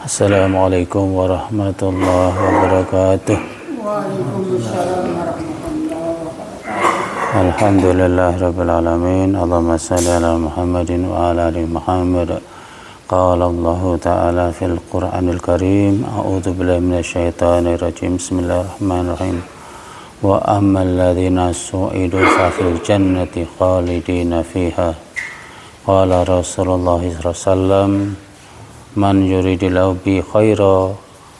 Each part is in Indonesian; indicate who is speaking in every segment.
Speaker 1: Assalamualaikum warahmatullahi wabarakatuh.
Speaker 2: Waalaikumsalam warahmatullahi wabarakatuh.
Speaker 1: Alhamdulillah rabbil alamin. Allahumma salli ala Muhammadin wa ala ali Muhammad. Qala Allah ta'ala fil Qur'anil Karim. A'udzu billahi minasyaitonir rajim. Bismillahirrahmanirrahim. Wa ammal ladzina su'idu fa fil jannati khalidina fiha. Qala Rasulullah sallallahu alaihi wasallam, man yuridillahu bi khaira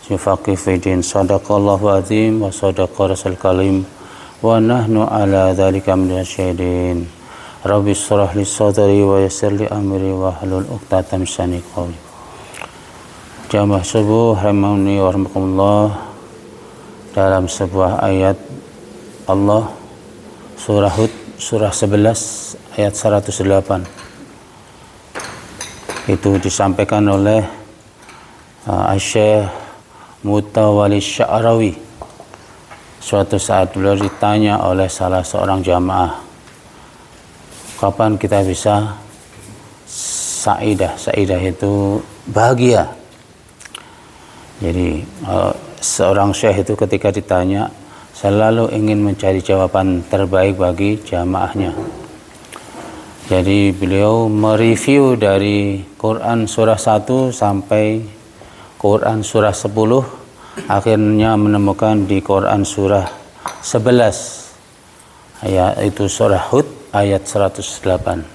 Speaker 1: yufaqih fi din. Sadaqallahu azim wa sadaqa rasul kalim wa nahnu ala dzalika minasyahidin. Rabbi shrah li sadri wa yassir li amri wa hlul 'uqdatam min lisani qawli. Jamaah subuh rahimani wa rahmakumullah. Dalam sebuah ayat Allah, surah Hud, surah 11 ayat 108, itu disampaikan oleh Syekh Mutawalli Sya'rawi. Suatu saat beliau ditanya oleh salah seorang jamaah, kapan kita bisa sa'idah? Sa'idah itu bahagia. Jadi seorang syekh itu ketika ditanya selalu ingin mencari jawaban terbaik bagi jamaahnya. Jadi beliau mereview dari Quran surah 1 sampai Quran surah 10, akhirnya menemukan di Quran surah 11, yaitu surah Hud ayat 108.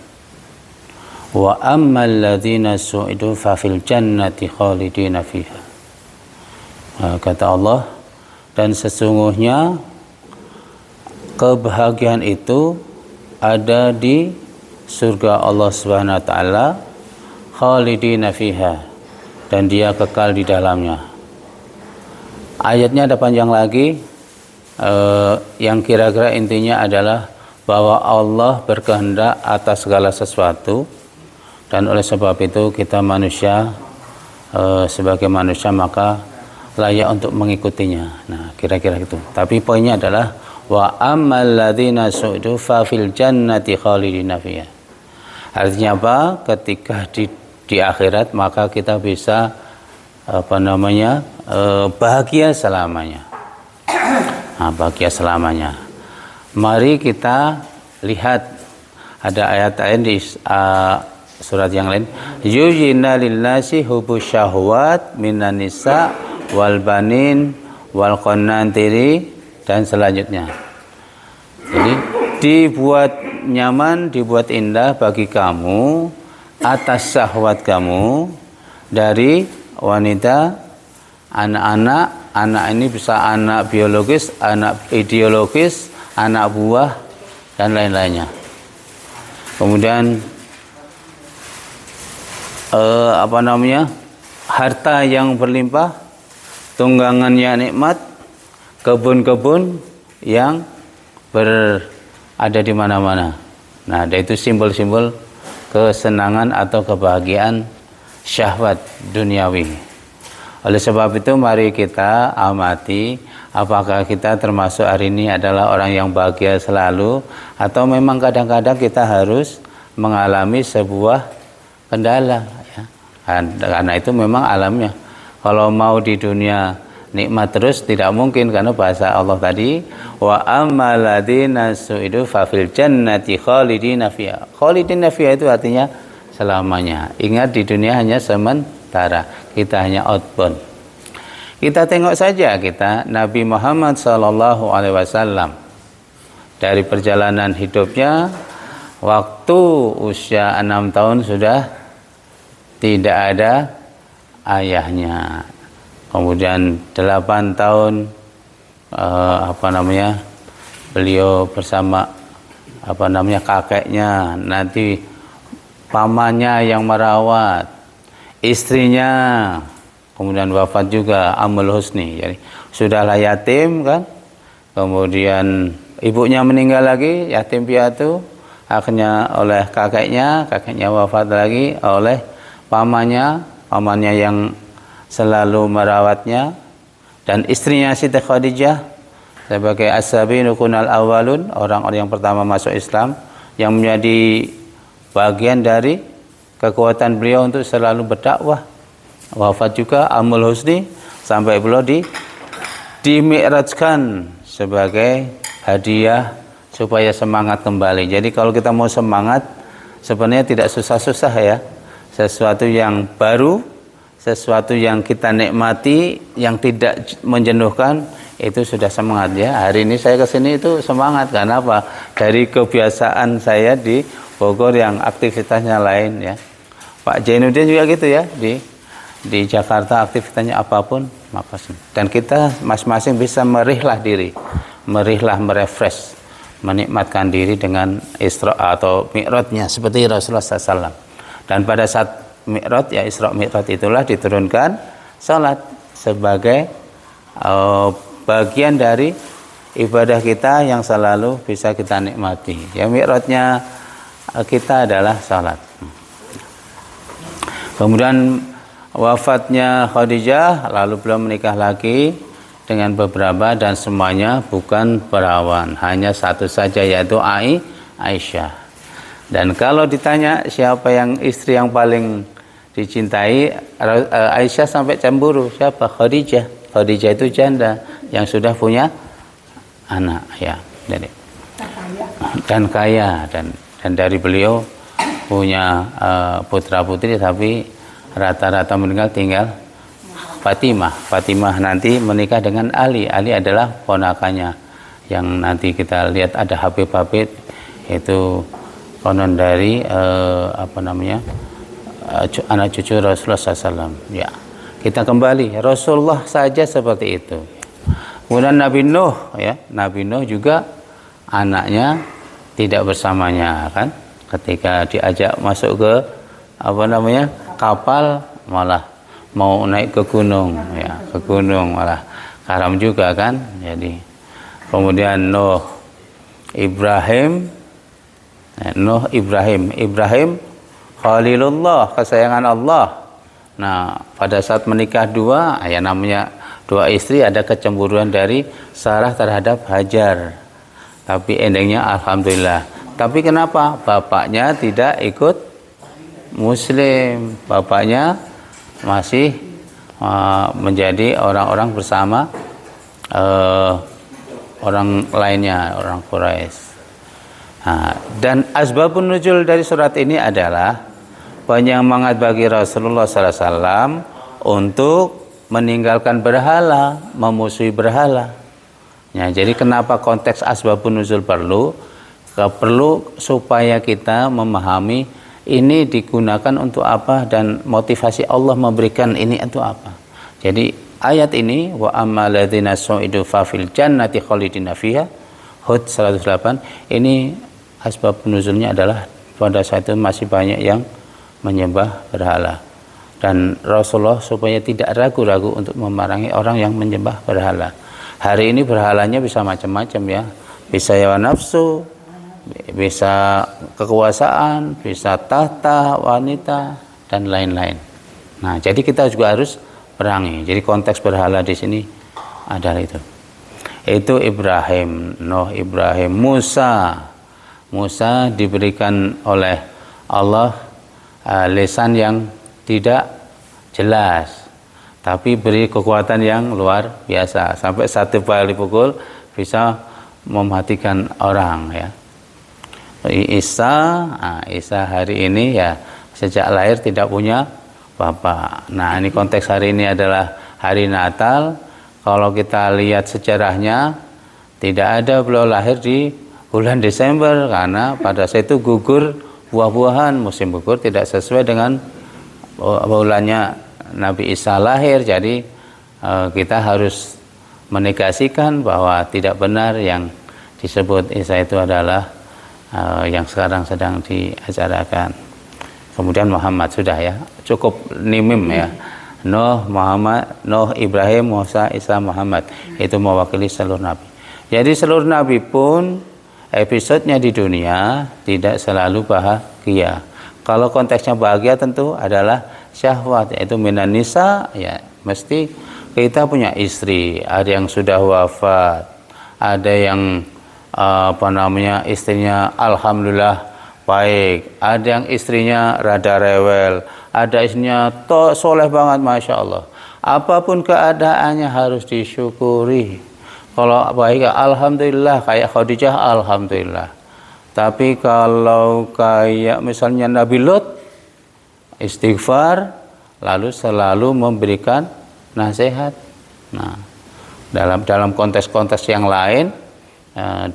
Speaker 1: Wa ammal ladzina su'idu fa fil jannati khalidina fiha. Kata Allah, dan sesungguhnya kebahagiaan itu ada di surga Allah Subhanahu wa taala, khalidina fiha, dan dia kekal di dalamnya. Ayatnya ada panjang lagi, yang kira-kira intinya adalah bahwa Allah berkehendak atas segala sesuatu, dan oleh sebab itu kita manusia, sebagai manusia maka layak untuk mengikutinya. Nah, kira-kira itu. Tapi poinnya adalah wa ammal ladzina su'idu fa fil jannati khalidina fiha. Artinya apa? Ketika di akhirat maka kita bisa bahagia selamanya. Nah, bahagia selamanya. Mari kita lihat ada ayat-ayat di surat yang lain. Yujina lillahi hubus syahwat minan nisa wal banin wal qanantiri, dan selanjutnya. Jadi dibuat nyaman, dibuat indah bagi kamu atas syahwat kamu dari wanita, anak-anak. Anak ini bisa anak biologis, anak ideologis, anak buah, dan lain-lainnya. Kemudian harta yang berlimpah, tunggangan yang nikmat, kebun-kebun yang ada di mana-mana. Nah, itu simbol-simbol kesenangan atau kebahagiaan syahwat duniawi. Oleh sebab itu mari kita amati apakah kita termasuk hari ini adalah orang yang bahagia selalu, atau memang kadang-kadang kita harus mengalami sebuah kendala, ya. Karena itu memang alamnya. Kalau mau di dunia nikmat terus tidak mungkin, karena bahasa Allah tadi wa ammal ladzina su'idu fa fil jannati khalidina fiha. Khalidina fiha itu artinya selamanya. Ingat, di dunia hanya sementara, kita hanya outbound. Kita tengok saja Nabi Muhammad sallallahu alaihi wasallam dari perjalanan hidupnya, waktu usia 6 tahun sudah tidak ada ayahnya. Kemudian 8 tahun beliau bersama kakeknya, nanti pamannya yang merawat, istrinya kemudian wafat juga, Ammul Husni, jadi sudahlah yatim kan. Kemudian ibunya meninggal lagi, yatim piatu, akhirnya oleh kakeknya wafat lagi, oleh pamannya yang selalu merawatnya, dan istrinya Siti Khadijah sebagai as-sabiqun al-awwalun, orang-orang yang pertama masuk Islam, yang menjadi bagian dari kekuatan beliau untuk selalu berdakwah. wafat juga Ummul Husni, sampai beliau dimi'rajkan sebagai hadiah supaya semangat kembali. Jadi kalau kita mau semangat sebenarnya tidak susah-susah ya. Sesuatu yang baru, sesuatu yang kita nikmati, yang tidak menjenuhkan, itu sudah semangat ya. Hari ini saya kesini itu semangat karena apa? Dari kebiasaan saya di Bogor yang aktivitasnya lain ya. Pak Jainuddin juga gitu ya, di Jakarta aktivitasnya apapun, dan kita masing-masing bisa merihlah diri, merefresh, menikmatkan diri dengan Isra atau Mi'rajnya seperti Rasulullah SAW. Dan pada saat Mi'raj ya, Isra Mi'raj itulah diturunkan salat sebagai bagian dari ibadah kita yang selalu bisa kita nikmati. Ya, Mi'rajnya kita adalah salat. Kemudian wafatnya Khadijah, lalu beliau menikah lagi dengan beberapa dan semuanya bukan perawan, hanya satu saja yaitu Aisyah. Dan kalau ditanya siapa yang istri yang paling dicintai, Aisyah sampai cemburu. Siapa? Khadijah. Khadijah itu janda yang sudah punya anak ya. Dan kaya dan dari beliau punya putra putri, tapi rata-rata meninggal, tinggal Fatimah. Fatimah nanti menikah dengan Ali. Ali adalah ponakannya yang nanti kita lihat ada Habib itu konon dari anak cucu Rasulullah SAW. Ya, kita kembali Rasulullah saja seperti itu. Kemudian Nabi Nuh ya, Nabi Nuh juga anaknya tidak bersamanya kan, ketika diajak masuk ke kapal malah mau naik ke gunung ya, ke gunung malah karam juga kan. Jadi kemudian Ibrahim Khalilullah, kesayangan Allah. Nah, pada saat menikah dua istri, ada kecemburuan dari Sarah terhadap Hajar. Tapi endingnya alhamdulillah. Tapi kenapa? Bapaknya tidak ikut Muslim. Bapaknya masih menjadi orang-orang bersama orang lainnya, orang Quraisy. Dan asbabun nuzul dari surat ini adalah penyemangat bagi Rasulullah SAW untuk meninggalkan berhala, memusuhi berhala. Ya, jadi kenapa konteks asbabun nuzul perlu supaya kita memahami ini digunakan untuk apa dan motivasi Allah memberikan ini untuk apa. Jadi ayat ini wa ammal ladzina su'idu fa fil jannati khalidina fiha, Hud 108, ini asbab nuzulnya adalah pada saat itu masih banyak yang menyembah berhala, dan Rasulullah supaya tidak ragu-ragu untuk memerangi orang yang menyembah berhala. Hari ini berhalanya bisa macam-macam ya, bisa hawa nafsu, bisa kekuasaan, bisa tahta, wanita, dan lain-lain. Nah, jadi kita juga harus perangi. Jadi konteks berhala di sini adalah itu. Itu Ibrahim, Nuh, Ibrahim, Musa diberikan oleh Allah lisan yang tidak jelas, tapi beri kekuatan yang luar biasa, sampai satu kali pukul bisa mematikan orang ya. Isa hari ini ya sejak lahir tidak punya bapak. Nah, ini konteks hari ini adalah hari Natal. Kalau kita lihat sejarahnya, tidak ada beliau lahir di bulan Desember, karena pada saat itu gugur buah-buahan, musim gugur tidak sesuai dengan bulannya Nabi Isa lahir. Jadi kita harus menegasikan bahwa tidak benar yang disebut Isa itu adalah yang sekarang sedang diacarakan. Kemudian Muhammad sudah ya, cukup nimim ya. Nuh, Muhammad, Nuh, Ibrahim, Musa, Isa, Muhammad, itu mewakili seluruh nabi. Jadi seluruh nabi pun episodenya di dunia tidak selalu bahagia. Kalau konteksnya bahagia tentu adalah syahwat, yaitu minan nisa ya, mesti kita punya istri, ada yang sudah wafat, ada yang istrinya alhamdulillah baik, ada yang istrinya rada rewel, ada istrinya soleh banget, masya Allah. Apapun keadaannya harus disyukuri. Kalau baik, alhamdulillah, kayak Khadijah, alhamdulillah. Tapi kalau kayak misalnya Nabi Lut, istighfar, lalu selalu memberikan nasihat. Nah, dalam kontes-kontes yang lain,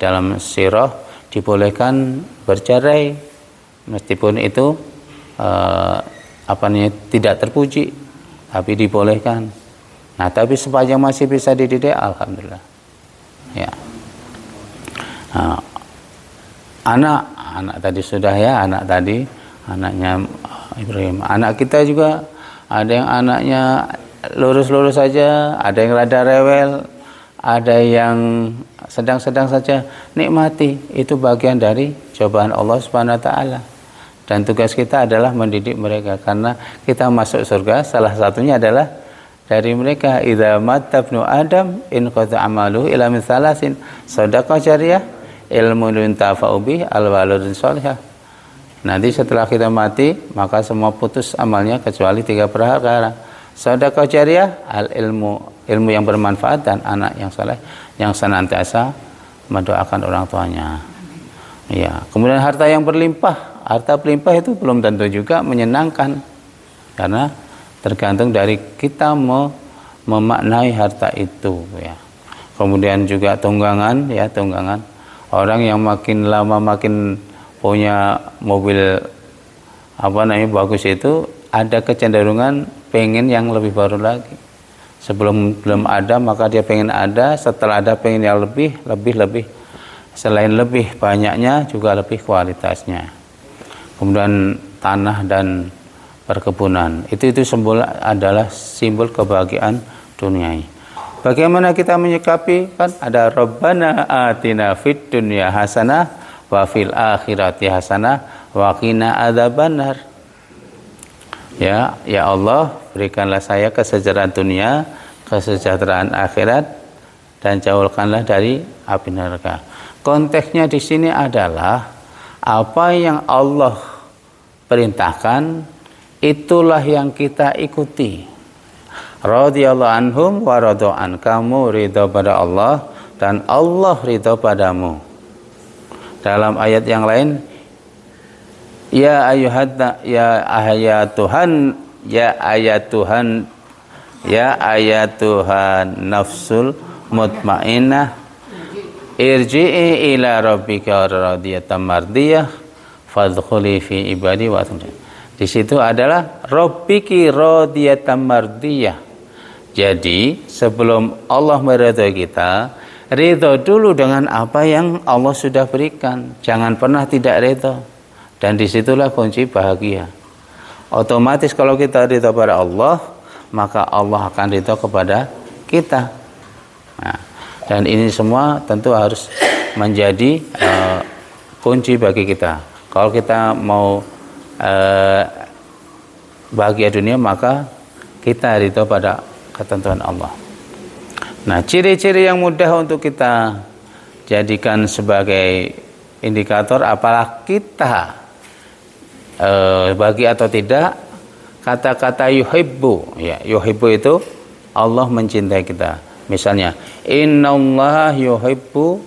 Speaker 1: dalam sirah dibolehkan bercerai, meskipun itu tidak terpuji, tapi dibolehkan. Nah, tapi sepanjang masih bisa dididik, alhamdulillah. Ya. Nah, anak tadi sudah ya, anaknya Ibrahim. Anak kita juga ada yang anaknya lurus-lurus saja, ada yang rada rewel, ada yang sedang-sedang saja. Nikmati, itu bagian dari cobaan Allah Subhanahu wa taala. Dan tugas kita adalah mendidik mereka, karena kita masuk surga salah satunya adalah dari mereka. Idza matta ibnu Adam in qata amaluhu ila min salasin, shadaqah jariyah, ilmu yuntafa'u bih, al-waladun shalihah. Nanti setelah kita mati, maka semua putus amalnya kecuali 3 perkara. Shadaqah jariyah, ilmu yang bermanfaat, dan anak yang saleh yang senantiasa mendoakan orang tuanya. Ya, kemudian harta yang berlimpah. Harta berlimpah itu belum tentu juga menyenangkan, karena tergantung dari kita memaknai harta itu, ya. Kemudian juga tunggangan, ya, tunggangan. Orang yang makin lama makin punya mobil bagus itu ada kecenderungan pengen yang lebih baru lagi. Sebelum belum ada maka dia pengen ada, setelah ada pengen yang lebih. Selain lebih banyaknya juga lebih kualitasnya. Kemudian tanah dan perkebunan, itu adalah simbol kebahagiaan duniai. Bagaimana kita menyikapi? Kan ada Rabbana atina fid dunya hasanah wa fil akhirati hasanah wa qina adzabannar. Ya Allah, berikanlah saya kesejahteraan dunia, kesejahteraan akhirat, dan jauhkanlah dari api neraka. Konteksnya di sini adalah apa yang Allah perintahkan, itulah yang kita ikuti. Radhiyallahu anhum wa radu an, kamu ridha pada Allah dan Allah ridha padamu. Dalam ayat yang lain, ya ayatuhan nafsul mutmainnah, irji'i ila rabbika radiyatan mardiyah fadkhuli fi ibadi wa atun. Di situ adalah rabbiki radiyatan mardiyah. Jadi sebelum Allah meridhai kita, ridho dulu dengan apa yang Allah sudah berikan. Jangan pernah tidak ridho. Dan disitulah kunci bahagia. Otomatis kalau kita ridho pada Allah, maka Allah akan ridho kepada kita. Nah, dan ini semua tentu harus menjadi kunci bagi kita. Kalau kita mau bahagia dunia, maka kita ridho pada ketentuan Allah. Nah, ciri-ciri yang mudah untuk kita jadikan sebagai indikator apalah kita bahagia atau tidak, kata-kata yuhibbu, ya, yuhibbu itu Allah mencintai kita. Misalnya, innallaha yuhibbu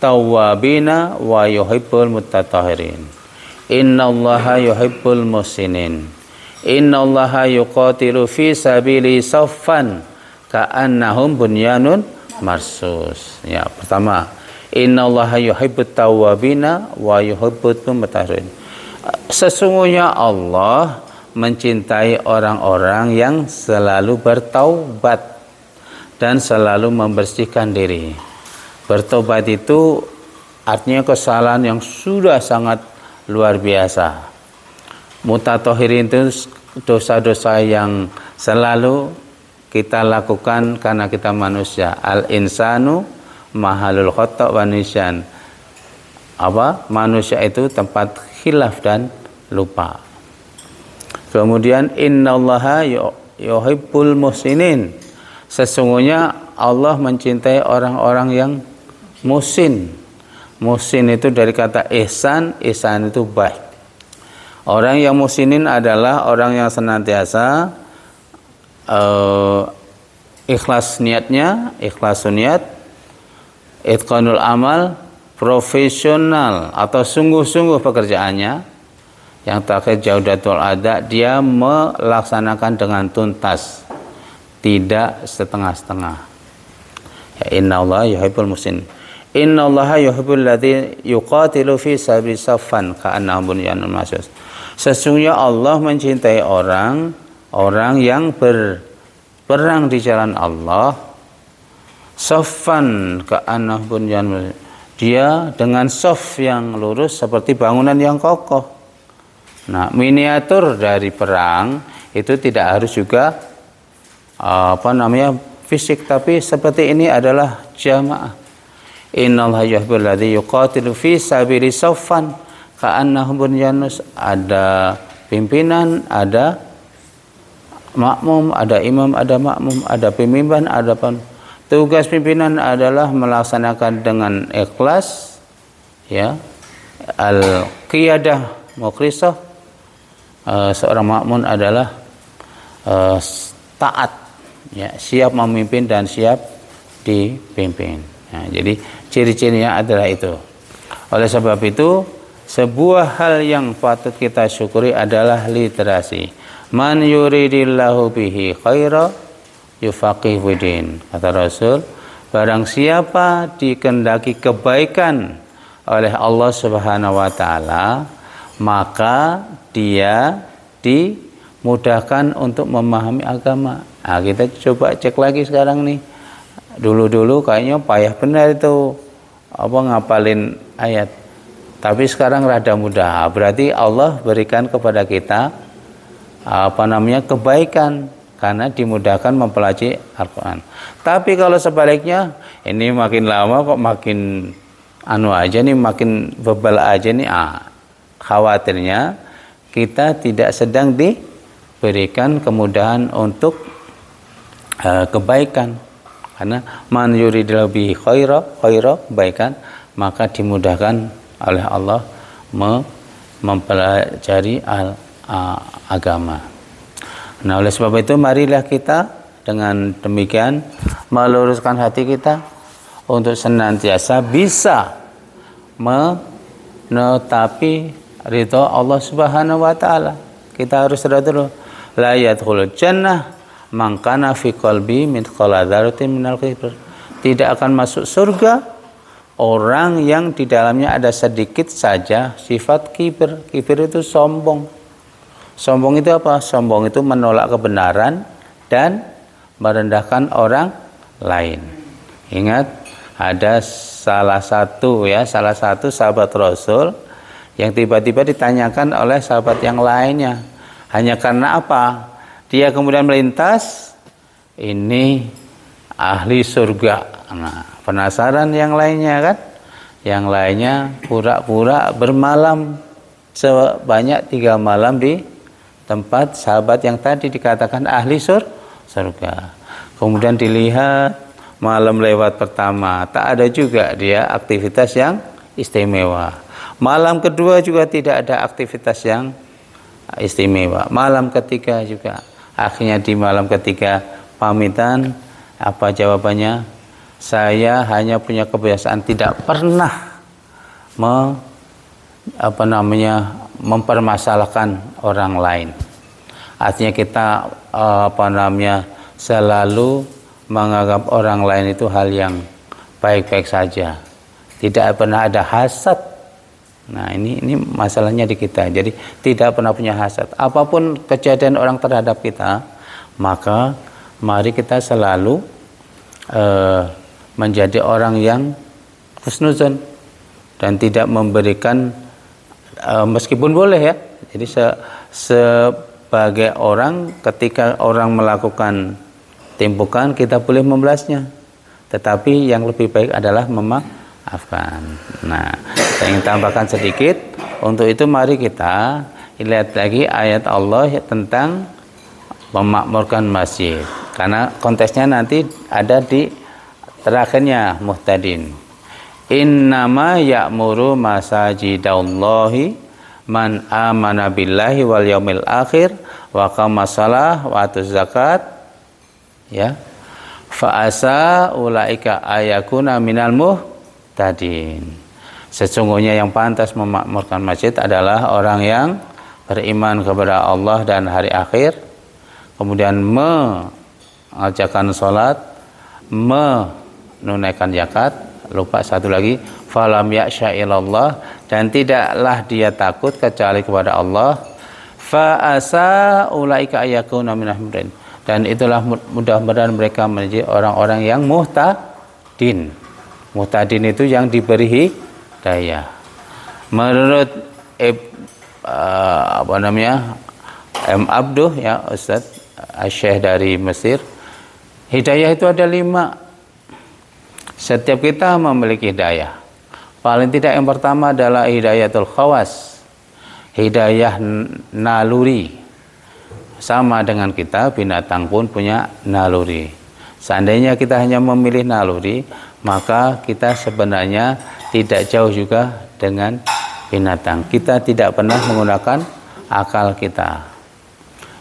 Speaker 1: tawwabina wa yuhibbul mutatahhirin. Innallaha yuhibbul muhsinin. Innallaha yuqatilu fi sabili saffan ka'annahum bunyanun marsus. Ya, pertama, innallaha yuhibbut tawwabina wa yuhibbul mutatahhirin. Sesungguhnya Allah mencintai orang-orang yang selalu bertaubat dan selalu membersihkan diri. Bertobat itu artinya kesalahan yang sudah sangat luar biasa. Mutatahhirin itu dosa-dosa yang selalu kita lakukan karena kita manusia. Al-insanu mahalul khata' wa nisyan. Manusia itu tempat khilaf dan lupa. Kemudian innallaha yuhibbul muhsinin. Sesungguhnya Allah mencintai orang-orang yang muhsin. Muhsin itu dari kata ihsan, ihsan itu baik. Orang yang muhsinin adalah orang yang senantiasa ikhlas niatnya, ikhlas niat, itqanul amal, profesional atau sungguh-sungguh pekerjaannya. Yang terakhir jaudatul ada, dia melaksanakan dengan tuntas, tidak setengah-setengah. Ya, innallaha yuhibbul muhsinin. Innallaha yuhibbul ladzi yuqatilu fi sabili saffan ka'annahum bunyanun marsus. Sesungguhnya Allah mencintai orang yang berperang di jalan Allah, saffan ka'annahum bunyanun marsus. Dia dengan saf yang lurus seperti bangunan yang kokoh. Nah, miniatur dari perang itu tidak harus juga fisik, tapi seperti ini adalah jamaah. Innallaha yuhibbul ladzi yuqatilu fi sabili saffan ka'annahum bunyanun. Ada pimpinan, ada makmum, ada imam, ada makmum, ada pemimpin, ada tugas pimpinan adalah melaksanakan dengan ikhlas, ya, al-qiyadah mukhlisah. Seorang makmum adalah taat, ya, siap memimpin dan siap dipimpin. Nah, jadi ciri-cirinya adalah itu. Oleh sebab itu, sebuah hal yang patut kita syukuri adalah literasi. Man yuridillahu bihi khaira yufaqih fiddin. Kata Rasul, barang siapa dikehendaki kebaikan oleh Allah Subhanahu wa taala, maka dia dimudahkan untuk memahami agama. Nah, kita coba cek lagi sekarang nih. Dulu-dulu kayaknya payah benar itu ngapalin ayat. Tapi sekarang rada mudah. Berarti Allah berikan kepada kita kebaikan karena dimudahkan mempelajari Al-Qur'an. Tapi kalau sebaliknya, ini makin lama kok makin makin bebal aja nih. Khawatirnya kita tidak sedang diberikan kemudahan untuk kebaikan. Karena man yuridillahu bihi khaira kebaikan, maka dimudahkan oleh Allah mempelajari agama. Nah, oleh sebab itu marilah kita dengan demikian meluruskan hati kita untuk senantiasa bisa menetapi ridha Allah Subhanahu wa taala. Kita harus sadar dulu, la yadkhulul jannah man kana fi qalbi mithqala dzarratin minal kibr. Tidak akan masuk surga orang yang di dalamnya ada sedikit saja sifat kibir. Kibir itu sombong. Sombong itu apa? Sombong itu menolak kebenaran dan merendahkan orang lain. Ingat, ada salah satu sahabat Rasul yang tiba-tiba ditanyakan oleh sahabat yang lainnya. Hanya karena apa? Dia kemudian melintas, ini ahli surga. Nah, penasaran yang lainnya kan? Yang lainnya pura-pura bermalam sebanyak 3 malam di tempat sahabat yang tadi dikatakan ahli surga. Kemudian dilihat malam lewat pertama, tak ada juga dia aktivitas yang istimewa. Malam kedua juga tidak ada aktivitas yang istimewa. Malam ketiga juga. Akhirnya di malam ketiga pamitan, apa jawabannya? Saya hanya punya kebiasaan tidak pernah mempermasalahkan orang lain. Artinya kita selalu menganggap orang lain itu hal yang baik-baik saja. Tidak pernah ada hasad. Nah, ini masalahnya di kita. Jadi tidak pernah punya hasad. Apapun kejadian orang terhadap kita, maka mari kita selalu menjadi orang yang husnuzon dan tidak memberikan meskipun boleh ya. Jadi sebagai orang, ketika orang melakukan timpukan, kita boleh membalasnya. Tetapi yang lebih baik adalah memaafkan. Nah, saya ingin tambahkan sedikit. Untuk itu mari kita lihat lagi ayat Allah tentang memakmurkan masjid. Karena konteksnya nanti ada di terakhirnya Muhtadin. Innama ya'muru masajidallahi man amana billahi wal yaumil akhir wa qama shalah wa atuz zakat, ya, fa asa ulaika ayakuna minal muhtadin. Sesungguhnya yang pantas memakmurkan masjid adalah orang yang beriman kepada Allah dan hari akhir, kemudian mengerjakan sholat, menunaikan zakat, lupa satu lagi, falam yaksha ilallah, dan tidaklah dia takut kecuali kepada Allah, fa asa ulaika ayakuna minal muhtadin, dan itulah mudah-mudahan mereka menjadi orang-orang yang muhtadin. Muhtadin itu yang diberi hidayah. Menurut M. Abduh, ya, Ustaz Syekh dari Mesir, hidayah itu ada 5. Setiap kita memiliki hidayah. Paling tidak yang pertama adalah hidayatul khawas, hidayah naluri. Sama dengan kita, binatang pun punya naluri. Seandainya kita hanya memilih naluri, maka kita sebenarnya tidak jauh juga dengan binatang. Kita tidak pernah menggunakan akal kita.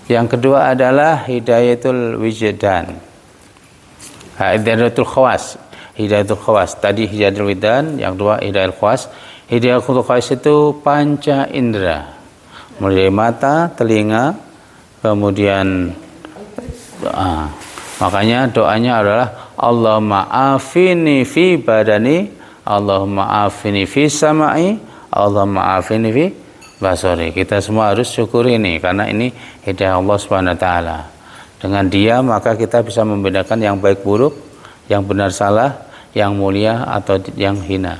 Speaker 1: Yang kedua adalah hidayatul wijdan, hidayatul khawas. Hidayatul khawas tadi hidayatul wijdan, yang kedua hidayatul khawas. Hidayatul khawas itu panca indera, mulai mata, telinga, kemudian doa. Makanya doanya adalah Allahumma afini fi badani, Allahumma afini fi samai, Allahumma afini fi basari. Kita semua harus syukuri ini, karena ini hidayah Allah Subhanahu wa taala. Dengan dia maka kita bisa membedakan yang baik buruk, yang benar salah, yang mulia atau yang hina.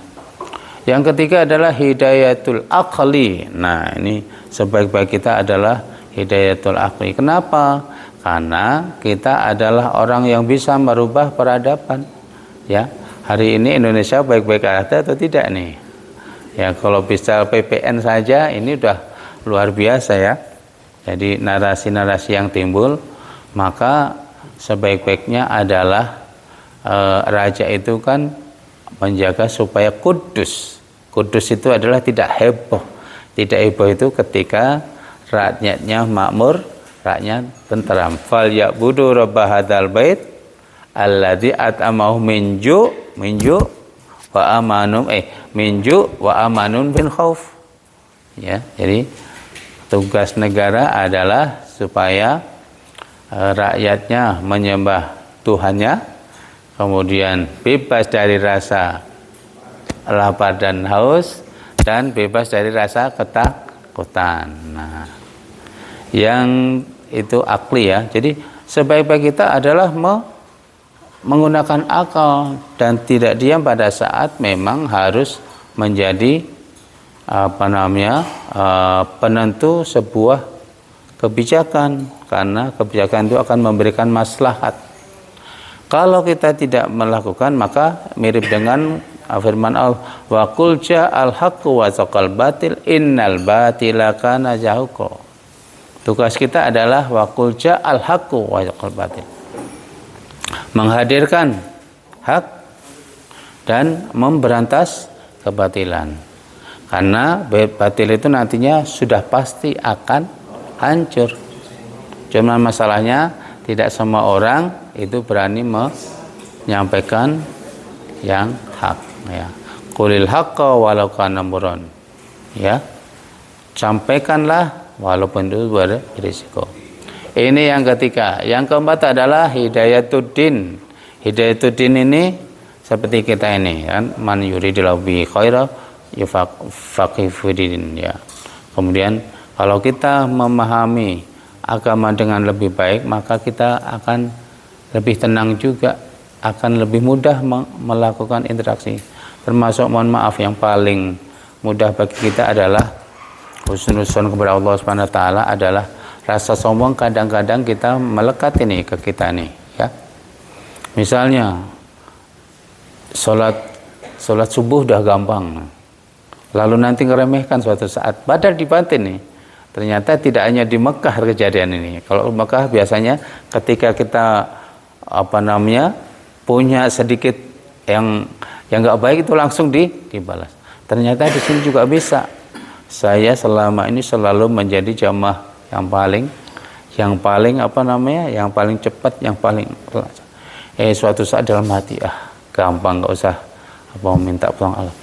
Speaker 1: Yang ketiga adalah hidayatul aqli. Nah, ini sebaik-baik kita adalah hidayatul aqli. Kenapa? Karena kita adalah orang yang bisa merubah peradaban. Ya, hari ini Indonesia baik-baik ada atau tidak nih? Ya, kalau bisa PPN saja ini udah luar biasa ya. Jadi narasi-narasi yang timbul, maka sebaik-baiknya adalah raja itu kan menjaga supaya kudus. Kudus itu adalah tidak heboh. Tidak heboh itu ketika rakyatnya makmur, rakyat tentram. Fal ya'budu rabb hadzal bait alladzi at'amahum minju wa amanum minju wa amanun bin khauf. Ya, jadi tugas negara adalah supaya rakyatnya menyembah Tuhannya, kemudian bebas dari rasa lapar dan haus, dan bebas dari rasa ketakutan. Nah, yang itu akli ya. Jadi sebaik-baik kita adalah menggunakan akal dan tidak diam pada saat memang harus menjadi penentu sebuah kebijakan, karena kebijakan itu akan memberikan maslahat. Kalau kita tidak melakukan, maka mirip dengan firman Allah, wa qul ja'al haqqu wa zaqal batil innal batila kana zahuqa. Tugas kita adalah wa qul ja'al haqqu wa zaqal batil, menghadirkan hak dan memberantas kebatilan. Karena batil itu nantinya sudah pasti akan hancur. Cuma masalahnya tidak semua orang itu berani menyampaikan yang hak, ya. Qulil haqqa walau kana murran. Ya. Sampaikanlah walaupun itu berisiko. Ini yang ketiga. Yang keempat adalah hidayatuddin. Hidayatuddin ini seperti kita ini kan, man yuridillahu bi khaira yufaqih fiddin, ya. Kemudian kalau kita memahami agama dengan lebih baik, maka kita akan lebih tenang juga, akan lebih mudah melakukan interaksi. Termasuk, mohon maaf, yang paling mudah bagi kita adalah husnuzon kepada Allah Subhanahu wa taala adalah rasa sombong. Kadang-kadang kita melekat ini ke kita nih, ya. Misalnya sholat subuh udah gampang, lalu nanti ngeremehkan suatu saat, padahal di batin nih. Ternyata tidak hanya di Mekah kejadian ini. Kalau Mekah biasanya ketika kita punya sedikit yang nggak baik itu langsung dibalas. Ternyata di sini juga bisa. saya selama ini selalu menjadi jamaah yang paling apa namanya, yang paling cepat, yang paling suatu saat dalam hati, gampang, nggak usah apa minta pulang Allah.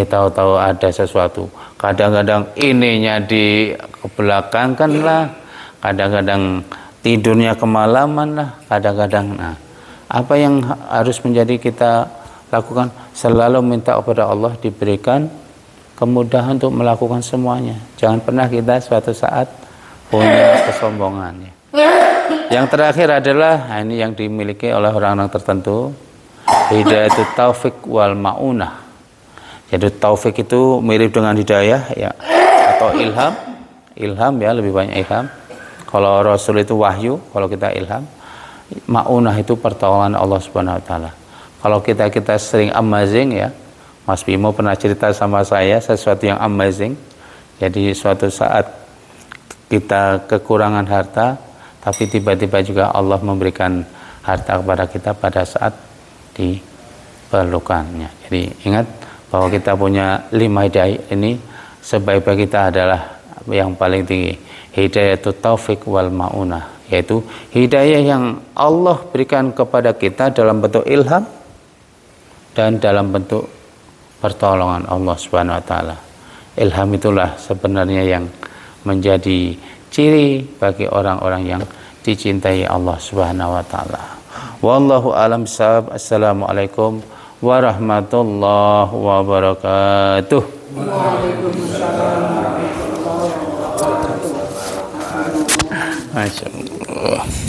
Speaker 1: Tahu-tahu ada sesuatu, kadang-kadang ininya di kebelakangkan lah, kadang-kadang tidurnya kemalaman lah, kadang-kadang. Nah, apa yang harus menjadi kita lakukan? Selalu minta kepada Allah diberikan kemudahan untuk melakukan semuanya. Jangan pernah kita suatu saat punya kesombongan. Yang terakhir adalah ini yang dimiliki oleh orang-orang tertentu, hidayatut taufik wal maunah. Jadi taufik itu mirip dengan hidayah ya, atau ilham ya, lebih banyak ilham. Kalau Rasul itu wahyu, kalau kita ilham. Maunah itu pertolongan Allah Subhanahu wa taala. Kalau kita sering amazing ya, Mas Bimo pernah cerita sama saya sesuatu yang amazing. Jadi suatu saat kita kekurangan harta, tapi tiba-tiba juga Allah memberikan harta kepada kita pada saat diperlukannya. Jadi ingat bahwa kita punya 5 hidayah ini, sebaik-baik kita adalah yang paling tinggi, hidayatut taufik wal maunah, yaitu hidayah yang Allah berikan kepada kita dalam bentuk ilham dan dalam bentuk pertolongan Allah Subhanahu wa taala. Ilham itulah sebenarnya yang menjadi ciri bagi orang-orang yang dicintai Allah Subhanahu wa taala. Wallahu a'lam bishawab. Assalamualaikum warahmatullahi wabarakatuh.
Speaker 2: Waalaikumsalam warahmatullahi wabarakatuh.
Speaker 1: Masya Allah.